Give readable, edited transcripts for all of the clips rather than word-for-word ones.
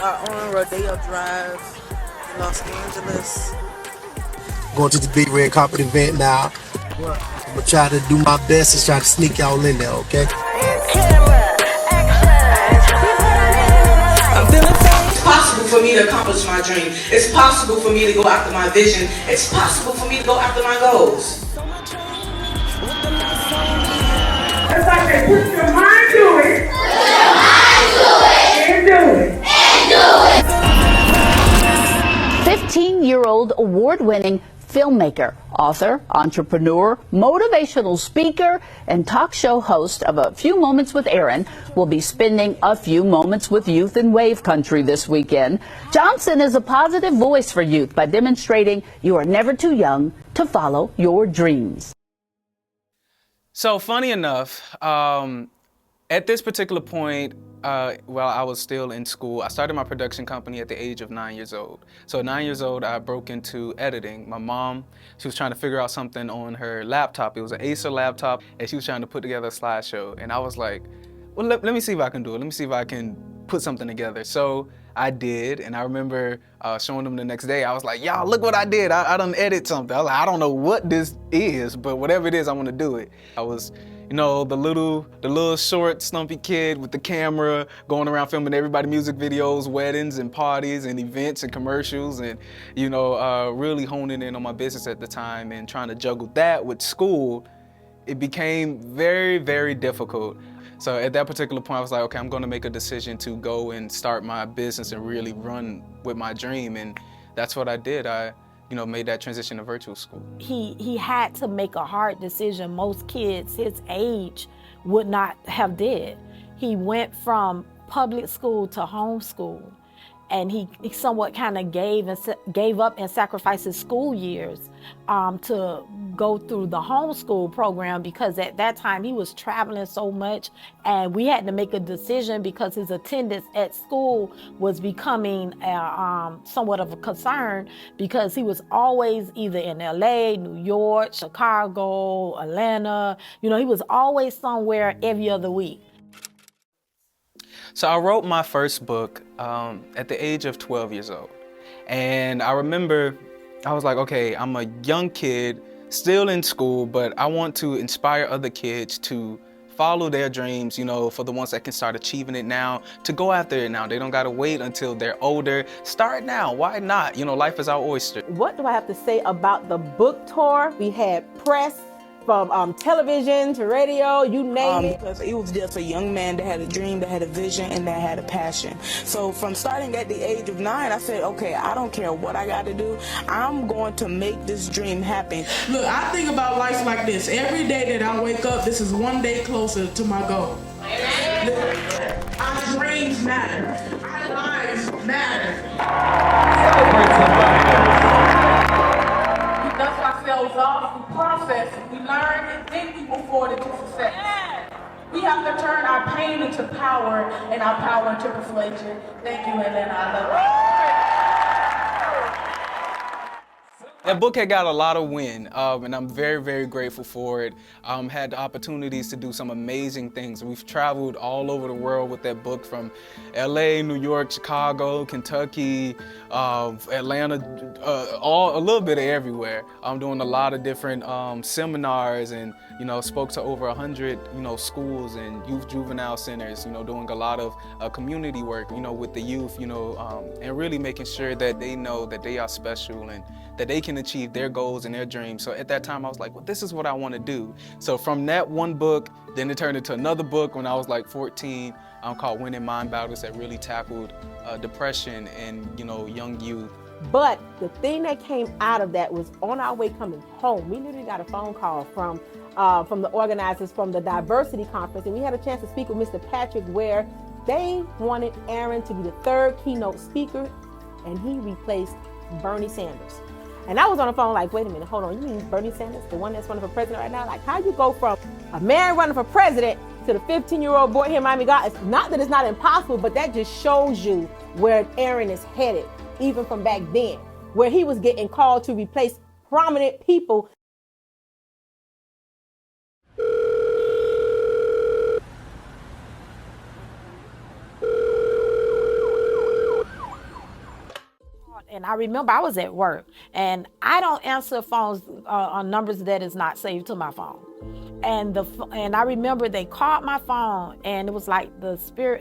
are on Rodeo Drive in Los Angeles. Going to the big red carpet event now. I'm gonna try to do my best and try to sneak y'all in there, okay? It's possible for me to accomplish my dream. It's possible for me to go after my vision. It's possible for me to go after my goals. It's like they put your mind to it. And do it. 15-year-old award-winning filmmaker, author, entrepreneur, motivational speaker, and talk show host of A Few Moments with Aaron will be spending a few moments with youth in Wave Country this weekend. Johnson is a positive voice for youth by demonstrating you are never too young to follow your dreams. So funny enough, at this particular point, while I was still in school, I started my production company at the age of 9 years old. So at 9 years old, I broke into editing. My mom, she was trying to figure out something on her laptop. It was an Acer laptop, and she was trying to put together a slideshow. And I was like, well, let me see if I can do it. Let me see if I can put something together. So I did, and I remember showing them the next day. I was like, y'all, look what I did. I done edit something. I was like, I don't know what this is, but whatever it is, I want to do it. I was, you know, the little short, stumpy kid with the camera going around filming everybody music videos, weddings and parties and events and commercials, and, you know, really honing in on my business at the time and trying to juggle that with school. It became very, very difficult. So at that particular point, I was like, okay, I'm gonna make a decision to go and start my business and really run with my dream. And that's what I did. I, you know, made that transition to virtual school. He had to make a hard decision most kids his age would not have did. He went from public school to homeschool, and he somewhat kind of gave up and sacrificed his school years to go through the homeschool program, because at that time he was traveling so much, and we had to make a decision because his attendance at school was becoming somewhat of a concern, because he was always either in LA, New York, Chicago, Atlanta. You know, he was always somewhere every other week. So I wrote my first book at the age of 12 years old. And I remember I was like, okay, I'm a young kid, still in school, but I want to inspire other kids to follow their dreams, you know, for the ones that can start achieving it now, to go after it now. They don't gotta wait until they're older. Start now, why not? You know, life is our oyster. What do I have to say about the book tour? We had press, from television to radio, you name it. Because it was just a young man that had a dream, that had a vision, and that had a passion. So from starting at the age of 9, I said, okay, I don't care what I got to do. I'm going to make this dream happen. Look, I think about life like this. Every day that I wake up, this is one day closer to my goal. Look, our dreams matter. Our lives matter. We dust ourselves off, we process, we learn, and then we move forward into success. We have to turn our pain into power and our power into persuasion. Thank you, Atlanta. I love you. That book had got a lot of wind, and I'm very, very grateful for it. Had the opportunities to do some amazing things. We've traveled all over the world with that book, from LA, New York, Chicago, Kentucky, Atlanta, a little bit of everywhere. I'm doing a lot of different seminars, and, you know, spoke to over 100, you know, schools and youth juvenile centers, you know, doing a lot of community work, you know, with the youth, you know, and really making sure that they know that they are special and that they can achieve their goals and their dreams. So at that time I was like, well, this is what I want to do. So from that one book, then it turned into another book when I was like 14, called Winning Mind Battles, that really tackled depression and, you know, young youth. But the thing that came out of that was, on our way coming home, we literally got a phone call from the organizers from the diversity conference, and we had a chance to speak with Mr. Patrick, where they wanted Aaron to be the third keynote speaker, and he replaced Bernie Sanders. And I was on the phone like, wait a minute, hold on, you mean Bernie Sanders, the one that's running for president right now? Like, how you go from a man running for president to the 15-year-old boy here in Miami? God, it's not that it's not impossible, but that just shows you where Aaron is headed, even from back then, where he was getting called to replace prominent people. And I remember I was at work, and I don't answer phones on numbers that is not saved to my phone. And I remember they called my phone, and it was like the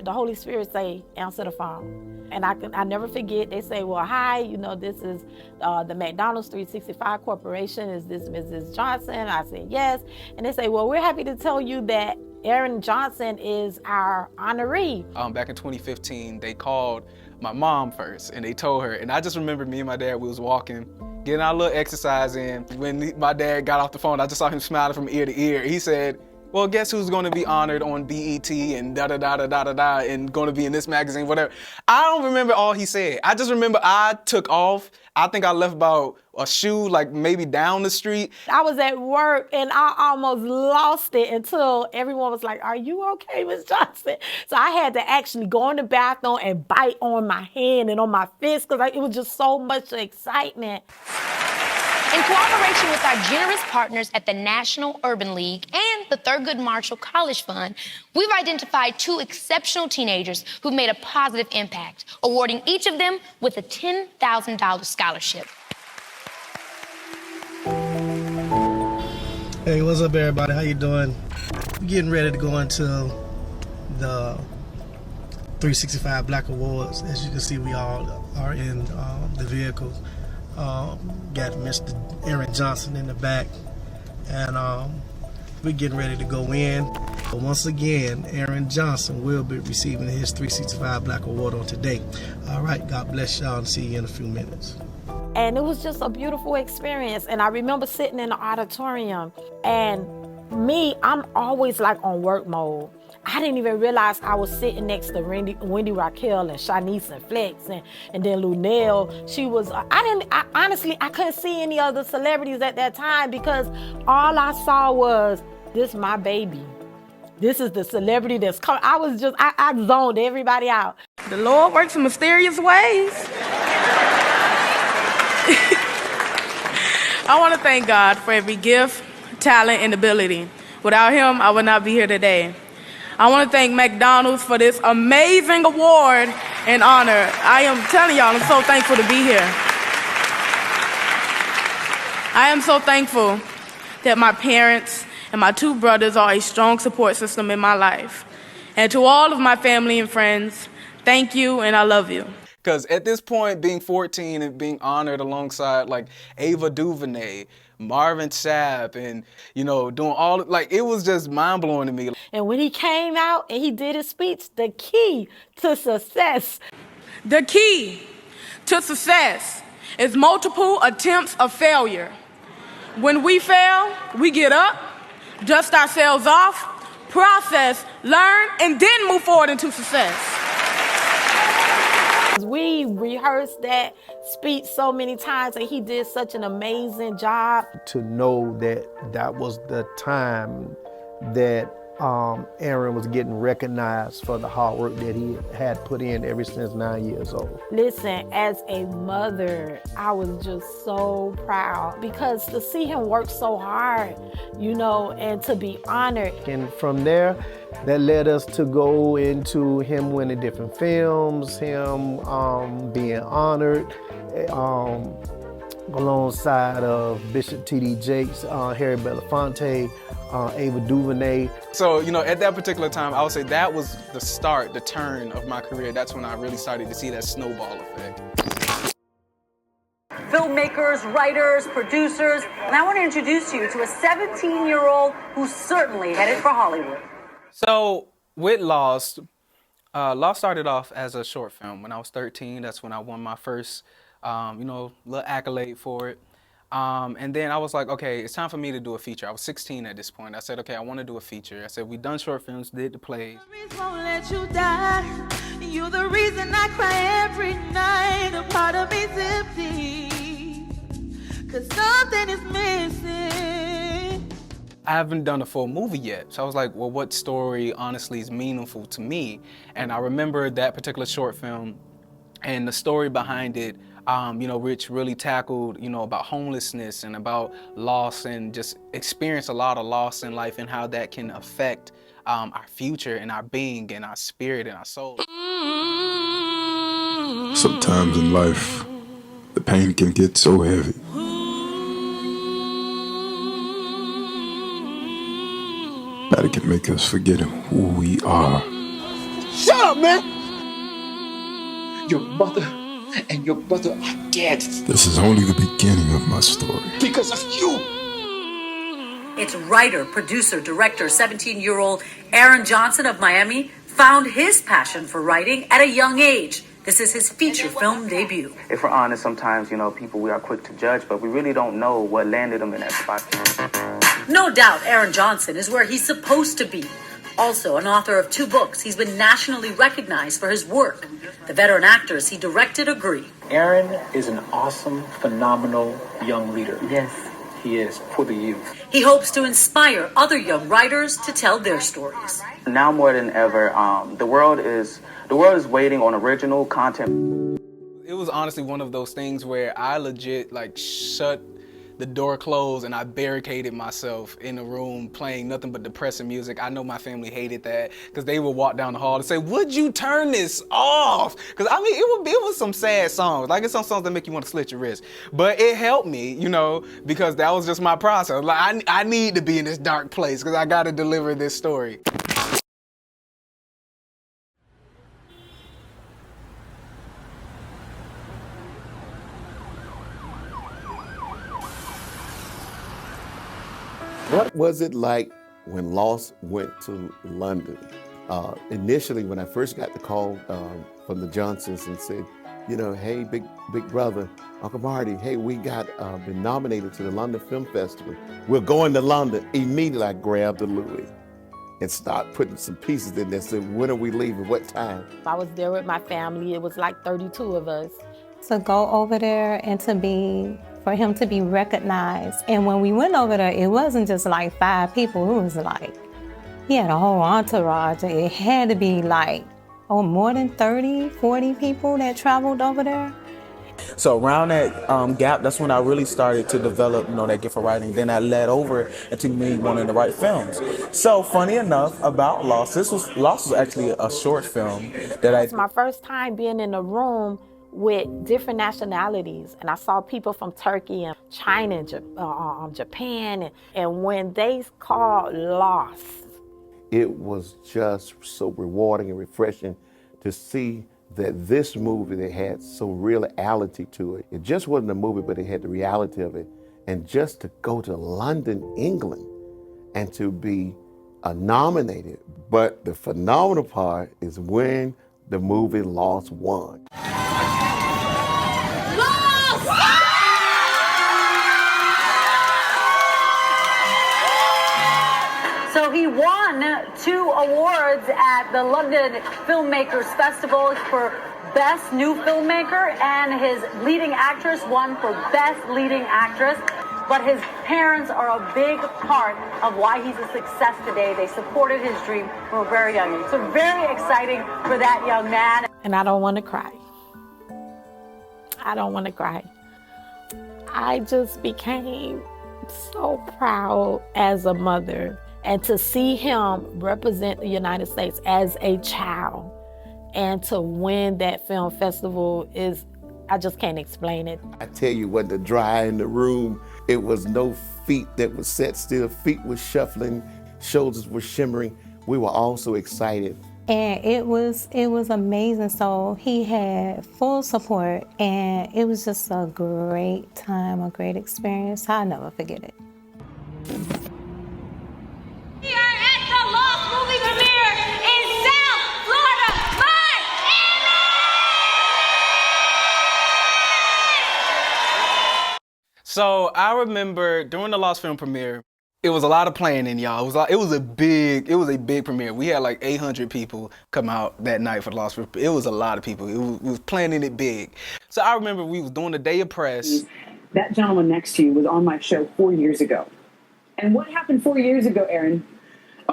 Holy Spirit say, answer the phone. And I never forget, they say, well, hi, you know, this is the McDonald's 365 Corporation. Is this Mrs. Johnson? I said, yes. And they say, well, we're happy to tell you that Aaron Johnson is our honoree. Back in 2015, they called my mom first, and they told her, and I just remember me and my dad, we was walking, getting our little exercise in. When my dad got off the phone, I just saw him smiling from ear to ear. He said, well, guess who's gonna be honored on BET and da-da-da-da-da-da-da and gonna be in this magazine, whatever. I don't remember all he said. I just remember I took off. I think I left about a shoe, like maybe down the street. I was at work and I almost lost it until everyone was like, are you okay, Ms. Johnson? So I had to actually go in the bathroom and bite on my hand and on my fist because it was just so much excitement. In cooperation with our generous partners at the National Urban League and the Thurgood Marshall College Fund, we've identified 2 exceptional teenagers who've made a positive impact, awarding each of them with a $10,000 scholarship. Hey, what's up, everybody? How you doing? We're getting ready to go into the 365 Black Awards. As you can see, we all are in the vehicles. Got Mr. Aaron Johnson in the back, and we're getting ready to go in. But once again, Aaron Johnson will be receiving his 365 Black Award on today. All right, God bless y'all, and see you in a few minutes. And it was just a beautiful experience. And I remember sitting in the auditorium, and I'm always like on work mode. I didn't even realize I was sitting next to Wendy Raquel and Shanice and Flex and then Lunel. She was, honestly, I couldn't see any other celebrities at that time because all I saw was, this my baby. This is the celebrity that's coming. I zoned everybody out. The Lord works in mysterious ways. I want to thank God for every gift, talent, and ability. Without him, I would not be here today. I want to thank McDonald's for this amazing award and honor. I am telling y'all, I'm so thankful to be here. I am so thankful that my parents and my 2 brothers are a strong support system in my life. And to all of my family and friends, thank you and I love you. Because at this point, being 14 and being honored alongside like Ava DuVernay, Marvin Sapp, and, you know, doing all, like, it was just mind-blowing to me. And when he came out and he did his speech, the key to success. The key to success is multiple attempts of failure. When we fail, we get up, dust ourselves off, process, learn, and then move forward into success. We rehearsed that speech so many times, and he did such an amazing job. To know that that was the time that Aaron was getting recognized for the hard work that he had put in ever since 9 years old. Listen, as a mother, I was just so proud because to see him work so hard, you know, and to be honored. And from there, that led us to go into him winning different films, him being honored alongside of Bishop T.D. Jakes, Harry Belafonte, Ava DuVernay. So, you know, at that particular time, I would say that was the start, the turn of my career. That's when I really started to see that snowball effect. Filmmakers, writers, producers, and I want to introduce you to a 17-year-old who's certainly headed for Hollywood. So, with Lost, Lost started off as a short film. When I was 13, that's when I won my first, little accolade for it. And then I was like, okay, it's time for me to do a feature. I was 16 at this point. I said, okay, I want to do a feature. I said, we've done short films, did the plays. Won't let you die. You're the reason I cry every night. A part of me's empty, 'cause something is missing. I haven't done a full movie yet. So I was like, well, what story honestly is meaningful to me? And I remember that particular short film and the story behind it, which really tackled, about homelessness and about loss and just experience a lot of loss in life and how that can affect our future and our being and our spirit and our soul. Sometimes in life, The pain can get so heavy. That it can make us forget who we are. Shut up, man! Your mother and your brother are dead. This is only the beginning of my story. Because of you! It's writer, producer, director, 17-year-old Aaron Johnson of Miami found his passion for writing at a young age. This is his feature film debut. If we're honest, sometimes, people, we are quick to judge, but we really don't know what landed them in that spot. No doubt Aaron Johnson is where he's supposed to be. Also an author of 2 books, he's been nationally recognized for his work. The veteran actors he directed agree. Aaron is an awesome, phenomenal young leader. Yes. He is for the youth. He hopes to inspire other young writers to tell their stories. Now more than ever, the world is waiting on original content. It was honestly one of those things where I legit shut the door closed and I barricaded myself in a room playing nothing but depressing music. I know my family hated that because they would walk down the hall and say, "Would you turn this off?" Because it was some sad songs. It's some songs that make you want to slit your wrist. But it helped me, because that was just my process. I need to be in this dark place because I got to deliver this story. What was it like when Lost went to London? Initially, when I first got the call from the Johnsons and said, hey, big brother, Uncle Marty, hey, we got been nominated to the London Film Festival. We're going to London. Immediately, I grabbed the Louis and started putting some pieces in there. Said, when are we leaving? What time? I was there with my family. It was like 32 of us. To go over there and for him to be recognized. And when we went over there, it wasn't just like 5 people. It was he had a whole entourage. It had to be more than 30, 40 people that traveled over there. So around that gap, that's when I really started to develop, that gift for writing. Then that led over into me wanting to write films. So funny enough about Lost, Lost was actually a short film that It's my first time being in a room with different nationalities, and I saw people from Turkey and China and Japan, and when they called Lost. It was just so rewarding and refreshing to see that this movie that had some reality to it. It just wasn't a movie, but it had the reality of it. And just to go to London, England, and to be nominated. But the phenomenal part is when the movie Lost won. So he won 2 awards at the London Filmmakers Festival for Best New Filmmaker, and his leading actress won for Best Leading Actress. But his parents are a big part of why he's a success today. They supported his dream from a very young age. So very exciting for that young man. And I don't want to cry. I don't want to cry. I just became so proud as a mother. And to see him represent the United States as a child and to win that film festival I just can't explain it. I tell you, when the dry in the room, it was no feet that was set still. Feet were shuffling, shoulders were shimmering. We were all so excited. And it was amazing. So he had full support, and it was just a great time, a great experience. I'll never forget it. We are at the Lost movie premiere in South Florida, Miami! So I remember during the Lost film premiere, it was a lot of planning, y'all. It was a big premiere. We had like 800 people come out that night for the Lost film. It was a lot of people. We was planning it big. So I remember we was doing the day of press. That gentleman next to you was on my show 4 years ago. And what happened 4 years ago, Aaron?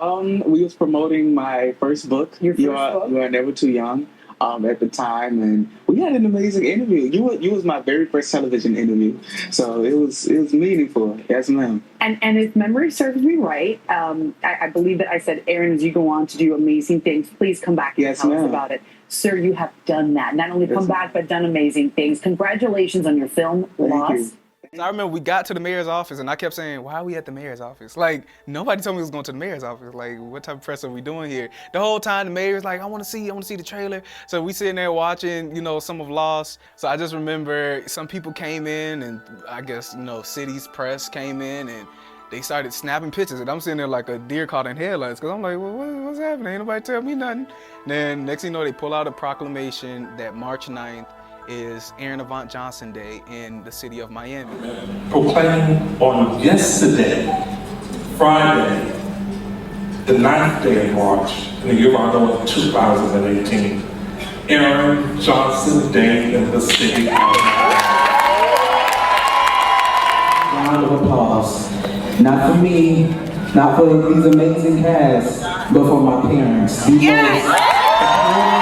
We was promoting my first book. Your first book? You Are Never Too Young, at the time, and we had an amazing interview. You was my very first television interview, so it was meaningful. Yes, ma'am. And if memory serves me right, I believe that I said, Aaron, as you go on to do amazing things, please come back and tell us about it. Sir, you have done that. Not only come back, but done amazing things. Congratulations on your film, Lost. I remember we got to the mayor's office and I kept saying, why are we at the mayor's office? Like, nobody told me we was going to the mayor's office. Like, what type of press are we doing here? The whole time the mayor's like, I want to see the trailer. So we sitting there watching, you know, some of Lost. So I just remember some people came in and I guess, you know, city's press came in and they started snapping pictures. And I'm sitting there like a deer caught in headlights because I'm like, well, what's happening? Ain't nobody tell me nothing. And then next thing you know, they pull out a proclamation that March 9th is Aaron Avont Johnson Day in the city of Miami. Proclaimed on yesterday, Friday, the 9th day of March, in the year of our Lord 2018, Aaron Johnson Day in the city of Miami. Round of applause. Not for me, not for these amazing cast, but for my parents. Yes!